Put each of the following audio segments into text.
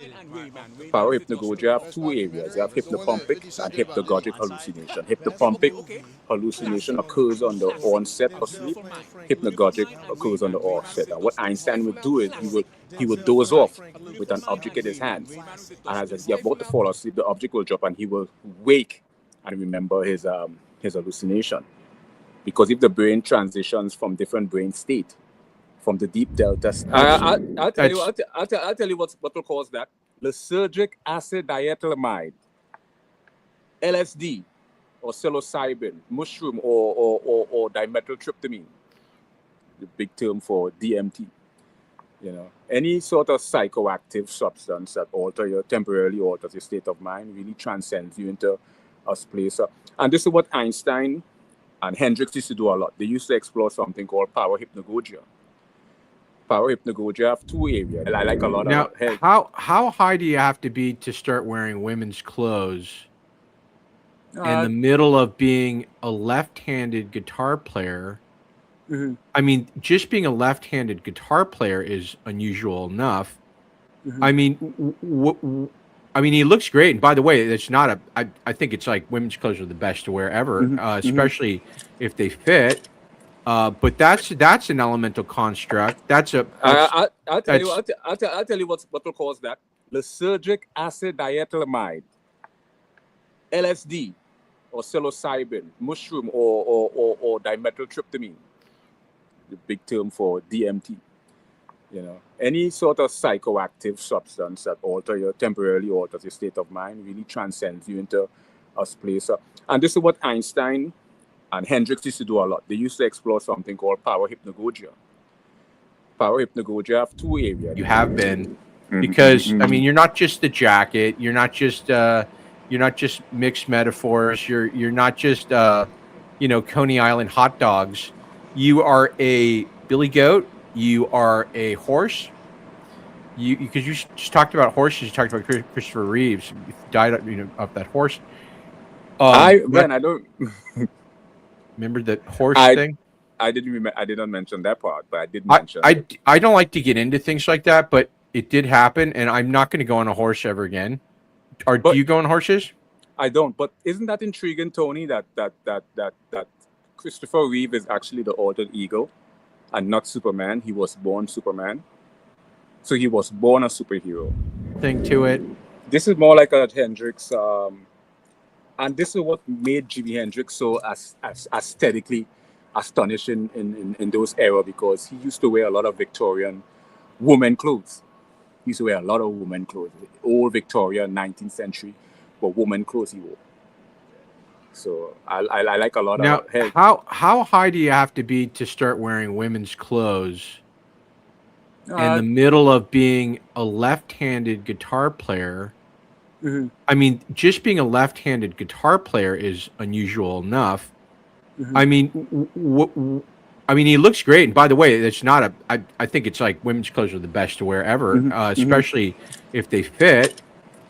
Parahypnagogia, you have two areas. You have hypnopompic and hypnagogic hallucination. Hypnopompic hallucination occurs on the onset of sleep. Hypnagogic occurs on the offset. And what Einstein would do is he would doze off with an object in his hands. And as he's about to fall asleep, the object will drop and he will wake and remember his hallucination. Because if the brain transitions from different brain state, from the deep delta, I'll tell you what will cause that. Lysergic acid diethylamide, LSD, or psilocybin, mushroom, or dimethyltryptamine, the big term for DMT. You know, any sort of psychoactive substance that temporarily alters your state of mind really transcends you into a place. And this is what Einstein and Hendricks used to do a lot. They used to explore something called parahypnagogia. Parahypnagogia have two areas. I like a lot now, of how high do you have to be to start wearing women's clothes in the middle of being a left-handed guitar player? Mm-hmm. I mean, just being a left-handed guitar player is unusual enough. Mm-hmm. I mean, he looks great. And by the way, it's not a. I think it's like women's clothes are the best to wear ever, especially if they fit. But that's an elemental construct. I'll tell you what will cause that. Lysergic acid diethylamide, LSD, or psilocybin, mushroom, or dimethyltryptamine, the big term for DMT. You know, any sort of psychoactive substance that temporarily alters your state of mind really transcends you into a place. And this is what Einstein and Hendricks used to do a lot. They used to explore something called parahypnagogia. Parahypnagogia have two areas. You have been, because I mean, you're not just the jacket. You're not just mixed metaphors. You're not just Coney Island hot dogs. You are a billy goat. You are a horse. Because you just talked about horses. You talked about Christopher Reeves. He died of that horse. I don't remember that horse thing. I didn't mention that part, but I did mention. I don't like to get into things like that, but it did happen, and I'm not going to go on a horse ever again. Do you go on horses? I don't. But isn't that intriguing, Tony? That Christopher Reeve is actually the alter ego, and not Superman. He was born Superman, so he was born a superhero. Thing to it. This is more like a Hendrix, and this is what made Jimi Hendrix so aesthetically astonishing in those era, because he used to wear a lot of Victorian women clothes. He used to wear a lot of women clothes, old Victorian 19th century, but women clothes he wore. So I like a lot now, of. How high do you have to be to start wearing women's clothes in the middle of being a left-handed guitar player? Mm-hmm. I mean, just being a left-handed guitar player is unusual enough. Mm-hmm. I mean, he looks great. And by the way, it's not a. I think it's like women's clothes are the best to wear ever, especially if they fit.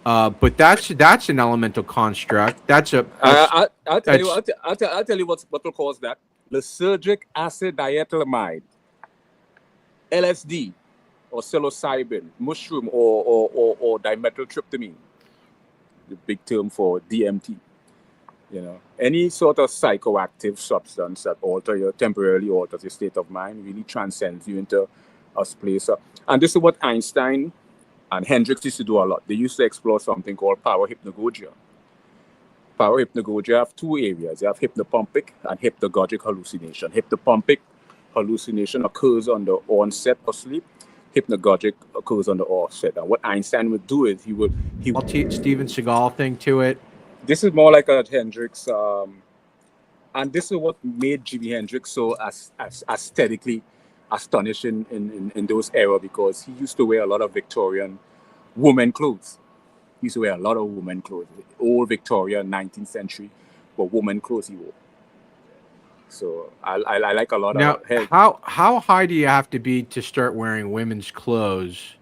But that's an elemental construct. I'll tell you what will cause that. Lysergic acid diethylamide, LSD, or psilocybin, mushroom, or dimethyltryptamine, the big term for DMT. You know, any sort of psychoactive substance that temporarily alters your state of mind really transcends you into a place. And this is what Einstein and Hendricks used to do a lot. They used to explore something called parahypnagogia. Parahypnagogia have two areas. You have hypnopompic and hypnagogic hallucination. Hypnopompic hallucination occurs on the onset of sleep. Hypnagogic occurs on the offset. And what Einstein would do is he would Steven Seagal thing to it. This is more like a Hendrix, and this is what made Jimi Hendrix so aesthetically astonishing in those era, because he used to wear a lot of Victorian women clothes. He used to wear a lot of women clothes, old Victorian 19th century, but women clothes he wore. So I like a lot of. Now, how high do you have to be to start wearing women's clothes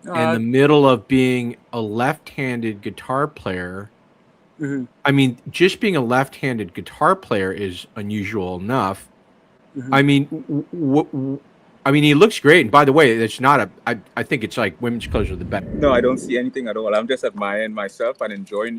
in the middle of being a left-handed guitar player? Mm-hmm. I mean, just being a left-handed guitar player is unusual enough. Mm-hmm. I I mean, he looks great. And by the way, it's not a. I think it's like women's clothes are the best. No, I don't see anything at all. I'm just admiring myself and enjoying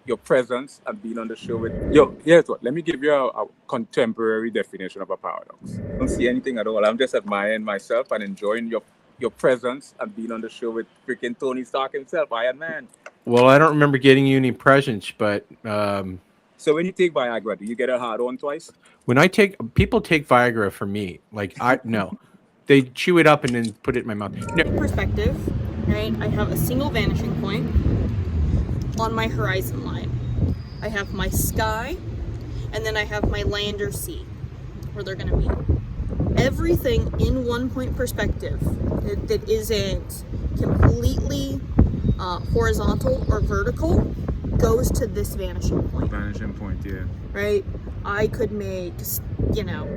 your presence and being on the show with yo. Here's what. Let me give you a contemporary definition of a paradox. I don't see anything at all. I'm just admiring myself and enjoying your presence and being on the show with freaking Tony Stark himself, Iron Man. Well, I don't remember getting you any presents, but so when you take Viagra, do you get a hard on twice? When I people take Viagra for me, like no, they chew it up and then put it in my mouth. No. Perspective, right? I have a single vanishing point on my horizon line. I have my sky, and then I have my land or sea, where they're going to meet. Everything in one point perspective that isn't completely horizontal or vertical goes to this vanishing point. Vanishing point, yeah. Right? I could make, you know.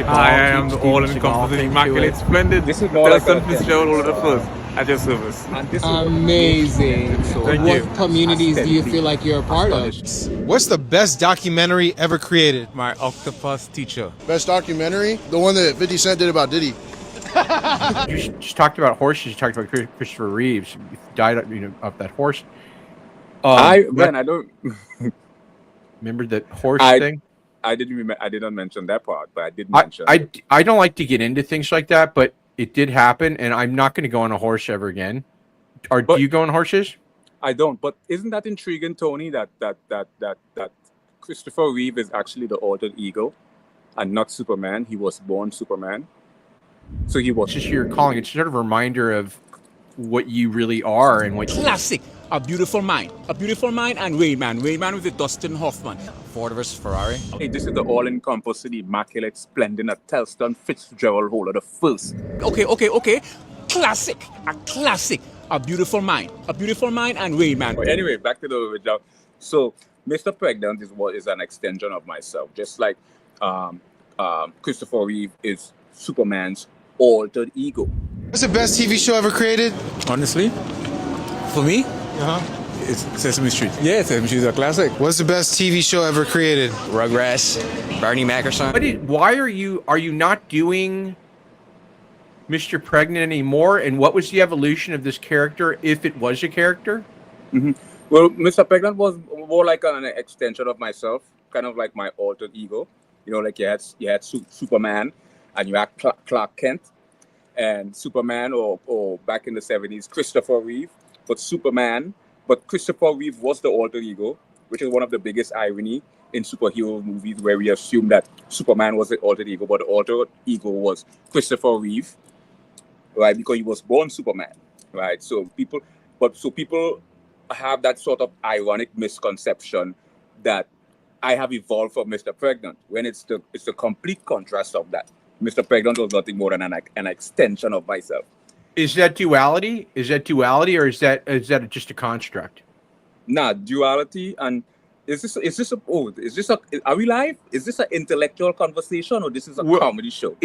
I am the all-encompassing, immaculate, splendid. This is more like Atelston, Fitzgerald, all of the first at your service. Amazing. What communities do you feel like you're a part of? What's the best documentary ever created? My octopus teacher. Best documentary? The one that 50 Cent did about Diddy. You just talked about horses. You talked about Christopher Reeves. He died, of that horse. I don't remember that horse thing. I didn't mention that part, but I did mention. I don't like to get into things like that, but it did happen, and I'm not going to go on a horse ever again. Do you go on horses? I don't. But isn't that intriguing, Tony? That Christopher Reeve is actually the alter ego, and not Superman. He was born Superman, so he was. It's just your calling. It's sort of a reminder of what you really are and what. Classic. A beautiful mind and Rain Man with the Dustin Hoffman. Ford versus Ferrari. Hey, this is the all-encompassing, immaculate, splendid Atelston Fitzgerald holder, the first. Okay. Classic. A classic. A beautiful mind and Rain Man. Anyway, back to the original. So, Mr. Pregnant is an extension of myself, just like Christopher Reeve is Superman's altered ego. What's the best TV show ever created? Honestly, for me, It's Sesame Street. yeah, Sesame Street is a classic. What's the best TV show ever created? Rugrats, Barney Mac or something. Why are you not doing Mr. Pregnant anymore? And what was the evolution of this character, if it was a character? Mm-hmm. Well, Mr. Pregnant was more like an extension of myself, kind of like my altered ego. Like you had Superman, and you had Clark Kent, and Superman, or back in the 70s, Christopher Reeve. But Christopher Reeve was the alter ego, which is one of the biggest irony in superhero movies, where we assume that Superman was the alter ego, but the alter ego was Christopher Reeve, right? Because he was born Superman, right? So people have that sort of ironic misconception that I have evolved from Mr. Pregnant, when it's the complete contrast of that. Mr. Pregnant was nothing more than an extension of myself. Is that duality? Or is that just a construct? Nah, duality. And are we live? Is this an intellectual conversation, or this is a comedy show?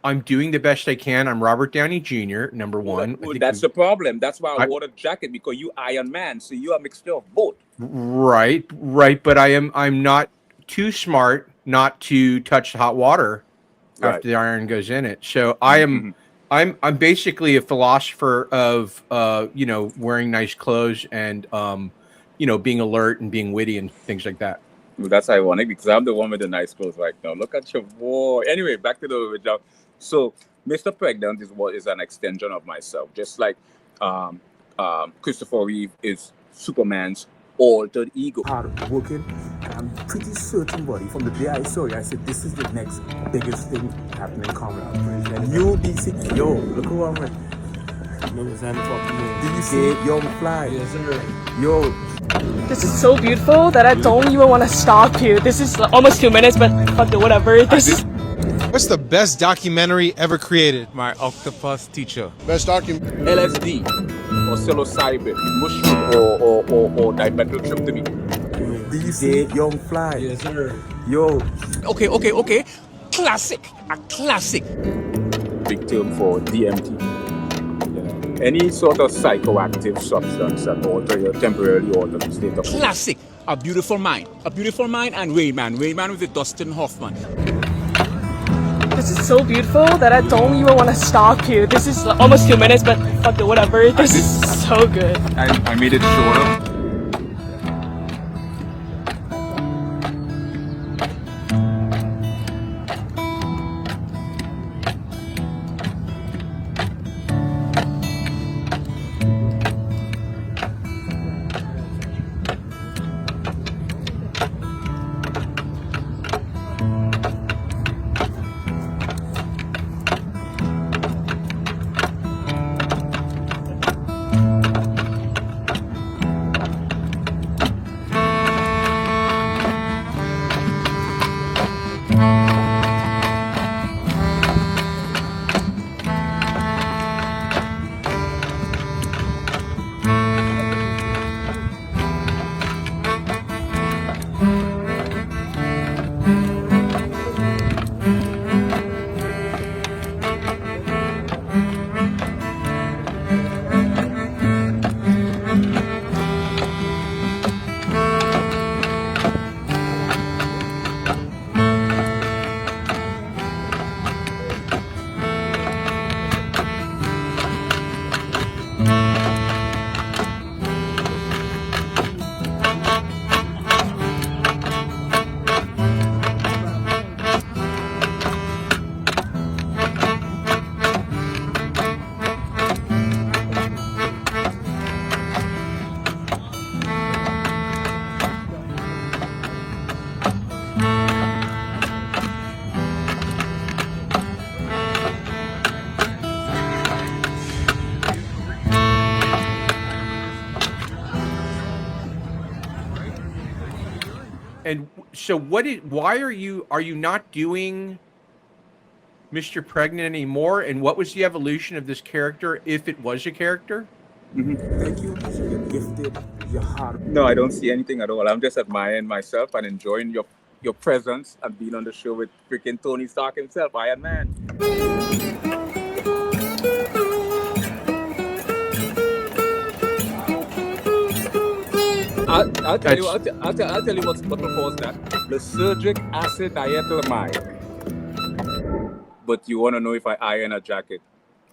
I'm doing the best I can. I'm Robert Downey Jr., number one. That's the problem. That's why I wore the jacket, because you Iron Man, so you are a mixture of both. Right. But I'm not too smart not to touch the hot water after the iron goes in it. So I am. Mm-hmm. I'm basically a philosopher of wearing nice clothes and being alert and being witty and things like that. Well, that's ironic, because I'm the one with the nice clothes right now. Look at your boy. Anyway, back to the original. So Mr. Pregnant is an extension of myself, just like Christopher Reeve is Superman's altered ego. Hard working. I'm pretty certain, buddy, from the day I saw you, I said, this is the next biggest thing happening in comedy. UBC, yo, look who I'm with. Did you see it? Yo, fly. Yes, sir. Yo. This is so beautiful that I don't even want to stop you. This is almost 2 minutes, but fuck it, whatever. What's the best documentary ever created? My octopus teacher. Best documentary? LSD, or psilocybin, mushroom, or dimethyltryptamine. Did you see it? Young fly. Yes, sir. Yo. Okay. Classic. A classic. Big term for DMT. Any sort of psychoactive substance that temporarily alter the state of classic. A beautiful mind and Rain Man with the Dustin Hoffman. This is so beautiful that I don't even want to stop you. This is almost 2 minutes, but fuck it, whatever. This is so good. I made it shorter. And so why are you not doing Mr. Pregnant anymore? And what was the evolution of this character, if it was a character? Thank you. You're gifted. You're hard. No, I don't see anything at all. I'm just admiring myself and enjoying your presence and being on the show with freaking Tony Stark himself, Iron Man. I'll tell you what's what will cause that. Lysergic acid diethylamide. But you want to know if I iron a jacket?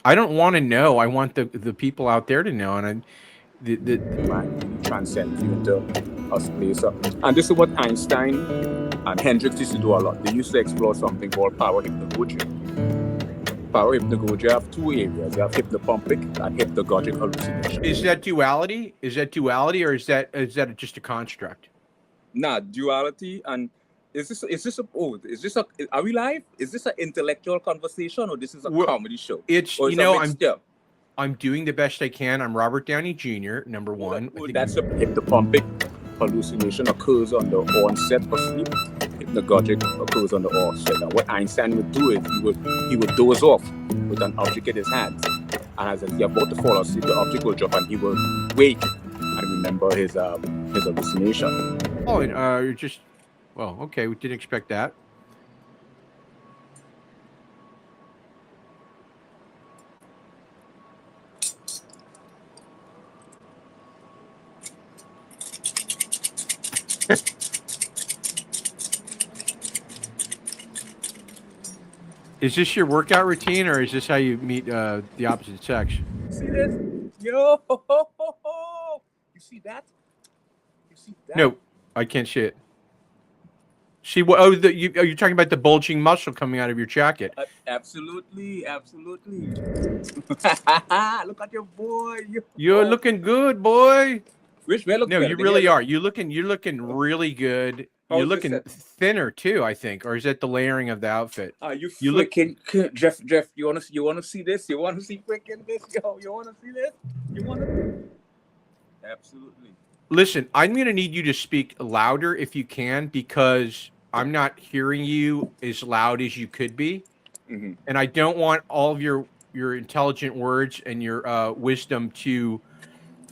I don't want to know. I want the people out there to know. And the man transcends you into a space. And this is what Einstein and Hendrix used to do a lot. They used to explore something called power hypnagogy. Power hypnagogy have two areas. You have hypnopompic and hypnagogic hallucination. Is that duality? Is that duality, or is that just a construct? Nah, duality. And are we live? Is this an intellectual conversation, or this is a comedy show? It's, I'm doing the best I can. I'm Robert Downey Jr., number one. That's a hypnopompic hallucination occurs on the onset of sleep. Hypnagogic occurs on the offset. And what Einstein would do is he would doze off with an object in his hands. And as he's about to fall asleep, the object will drop and he will wake and remember his hallucination. Oh, and you're just... Well, okay, we didn't expect that. Is this your workout routine, or is this how you meet the opposite sex? See this? Yo! You see that? You see that? No, I can't see it. See what? Oh, you're talking about the bulging muscle coming out of your jacket. Absolutely. Look at your boy. You're looking good, boy. Which way look No, better? you really are. You're looking really good. You're looking thinner too, I think, or is that the layering of the outfit? You looking, Jeff? You wanna see this? You wanna see freaking this? Yo, you wanna see this? You wanna? Absolutely. Listen, I'm gonna need you to speak louder if you can, because I'm not hearing you as loud as you could be, and I don't want all of your intelligent words and your wisdom to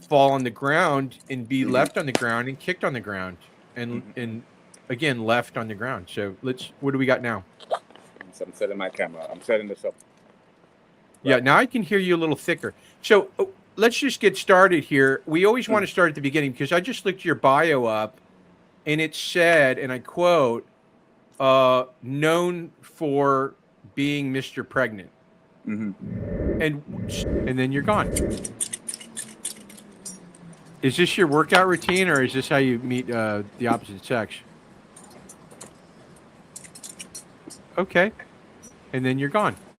fall on the ground and be left on the ground and kicked on the ground, and again left on the ground. So what do we got now? So I'm setting my camera. I'm setting this up. Yeah, now I can hear you a little thicker. So let's just get started here. We always want to start at the beginning, because I just looked your bio up, and it said, and I quote, known for being Mr. Pregnant. Mm-hmm. And then you're gone. Is this your workout routine, or is this how you meet the opposite sex? Okay. And then you're gone.